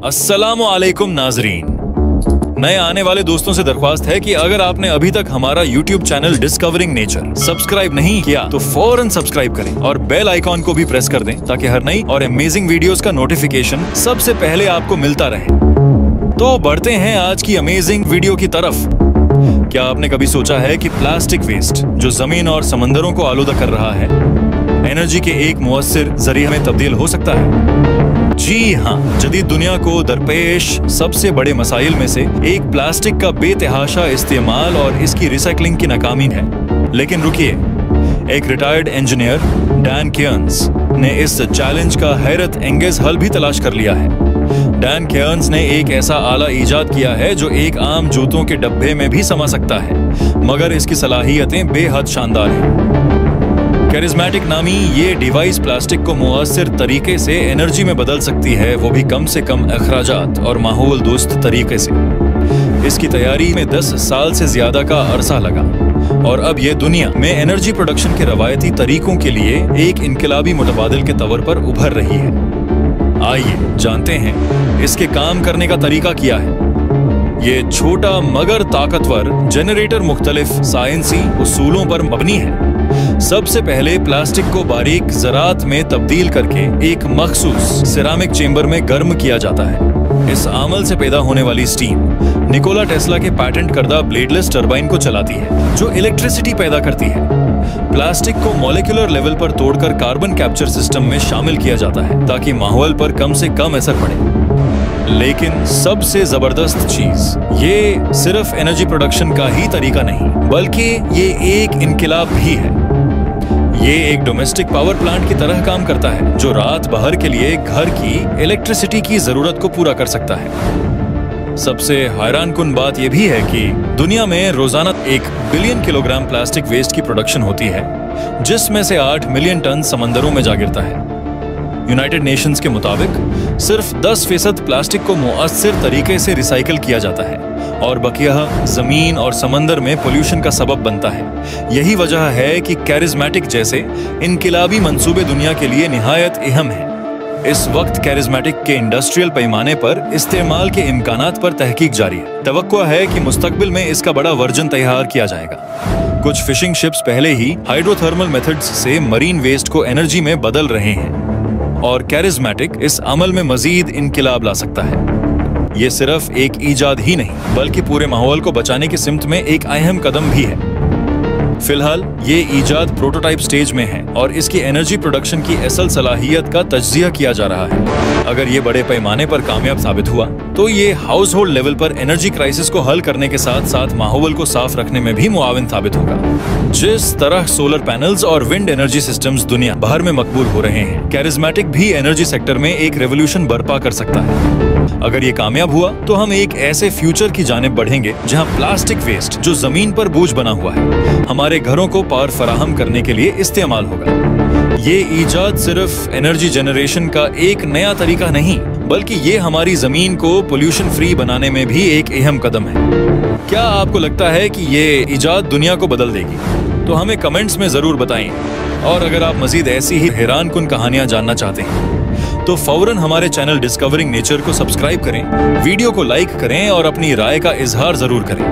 अस्सलामु अलैकुम नाजरीन। नए आने वाले दोस्तों से दरख्वास्त है कि अगर आपने अभी तक हमारा YouTube channel discovering nature subscribe नहीं किया तो फौरन सब्सक्राइब करें और बेल आइकॉन को भी प्रेस कर दें ताकि हर नई और अमेजिंग वीडियोस का नोटिफिकेशन सबसे पहले आपको मिलता रहे। तो बढ़ते हैं आज की अमेजिंग वीडियो की तरफ। क्या आपने कभी सोचा है कि प्लास्टिक वेस्ट जो जमीन और समंदरों को आलूदा कर रहा है, एनर्जी के एक मुअस्सिर जरिए में तब्दील हो सकता है? जी हाँ, जदीद दुनिया को दरपेश सबसे बड़े मसाइल में से एक प्लास्टिक का बेतहाशा इस्तेमाल और इसकी रिसाइकलिंग की नाकामी है। लेकिन रुकिए, एक रिटायर्ड इंजीनियर डैन केयर्न्स ने इस चैलेंज का हैरत एंगेज हल भी तलाश कर लिया है। डैन केयर्न्स ने एक ऐसा आला इजाद किया है जो एक आम जूतों के डब्बे में भी समा सकता है, मगर इसकी सलाहियतें बेहद शानदार हैं। कैरिज्मेटिक नामी ये डिवाइस प्लास्टिक को मुअस्सिर तरीके से एनर्जी में बदल सकती है, वो भी कम से कम अखराजात और माहौल दोस्त तरीके से। इसकी तैयारी में 10 साल से ज्यादा का अरसा लगा और अब ये दुनिया में एनर्जी प्रोडक्शन के रवायती तरीकों के लिए एक इनकलाबी मुतबादिल के तौर पर उभर रही है। आइए जानते हैं इसके काम करने का तरीका क्या है। ये छोटा मगर ताकतवर जनरेटर मुख्तलिफ साइंसी उसूलों पर मबनी है। सबसे पहले प्लास्टिक को बारीक ज़रात में तब्दील करके एक मखसूस सिरामिक चेंबर में गर्म किया जाता है। इस अमल से पैदा होने वाली स्टीम निकोला टेस्ला के पैटेंट करदा ब्लेडलेस टरबाइन को चलाती है, जो इलेक्ट्रिसिटी पैदा करती है। प्लास्टिक को मॉलिक्यूलर लेवल पर तोड़कर कार्बन कैप्चर सिस्टम में शामिल किया जाता है ताकि माहौल पर कम से कम असर पड़े। लेकिन सबसे जबरदस्त चीज, ये सिर्फ एनर्जी प्रोडक्शन का ही तरीका नहीं, बल्कि ये एक इनकलाब भी है। ये एक डोमेस्टिक पावर प्लांट की तरह काम करता है जो रात भर के लिए घर की इलेक्ट्रिसिटी की जरूरत को पूरा कर सकता है। सबसे हैरान कुन बात यह भी है कि दुनिया में रोजाना 1 बिलियन किलोग्राम प्लास्टिक वेस्ट की प्रोडक्शन होती है, जिसमें से 8 मिलियन टन समंदरों में जा गिरता है। यूनाइटेड नेशंस के मुताबिक सिर्फ 10% प्लास्टिक को मुअस्सिर तरीके से रिसाइकिल किया जाता है और बकिया जमीन और समंदर में पोल्यूशन का सबब बनता है। यही वजह है कि कैरिज्मेटिक जैसे इनकिलाबी मंसूबे दुनिया के लिए निहायत अहम है। इस वक्त कैरिज्मेटिक के इंडस्ट्रियल पैमाने पर इस्तेमाल के इम्कानात पर तहकीक जारी है। तवक्को है कि मुस्तकबिल में इसका बड़ा वर्जन तैयार किया जाएगा। कुछ फिशिंग शिप्स पहले ही हाइड्रोथर्मल मेथड्स से मरीन वेस्ट को एनर्जी में बदल रहे हैं और कैरिज्मेटिक इस अमल में मजीद इनकिलाब ला सकता है। ये सिर्फ एक ईजाद ही नहीं, बल्कि पूरे माहौल को बचाने की सिमत में एक अहम कदम भी है। फिलहाल ये ईजाद प्रोटोटाइप स्टेज में है और इसकी एनर्जी प्रोडक्शन की असल सलाहियत का तज्जिया किया जा रहा है। अगर ये बड़े पैमाने पर कामयाब साबित हुआ तो ये हाउस होल्ड लेवल पर एनर्जी क्राइसिस को हल करने के साथ साथ माहौल को साफ रखने में भी मुआविन साबित होगा। जिस तरह सोलर पैनल्स और विंड एनर्जी सिस्टम्स दुनिया भर में मकबूल हो रहे हैं, कैरिज्मेटिक भी एनर्जी सेक्टर में एक रेवोल्यूशन बर्पा कर सकता है। अगर ये कामयाब हुआ तो हम एक ऐसे फ्यूचर की जानिब बढ़ेंगे जहां प्लास्टिक वेस्ट जो जमीन पर बोझ बना हुआ है, हमारे घरों को पावर फराहम करने के लिए इस्तेमाल होगा। ये ईजाद सिर्फ एनर्जी जनरेशन का एक नया तरीका नहीं, बल्कि ये हमारी जमीन को पोल्यूशन फ्री बनाने में भी एक अहम कदम है। क्या आपको लगता है कि ये ईजाद दुनिया को बदल देगी? तो हमें कमेंट्स में जरूर बताएं। और अगर आप मजीद ऐसी ही हैरान कुन कहानियां जानना चाहते हैं तो फौरन हमारे चैनल डिस्कवरिंग नेचर को सब्सक्राइब करें, वीडियो को लाइक करें और अपनी राय का इजहार जरूर करें।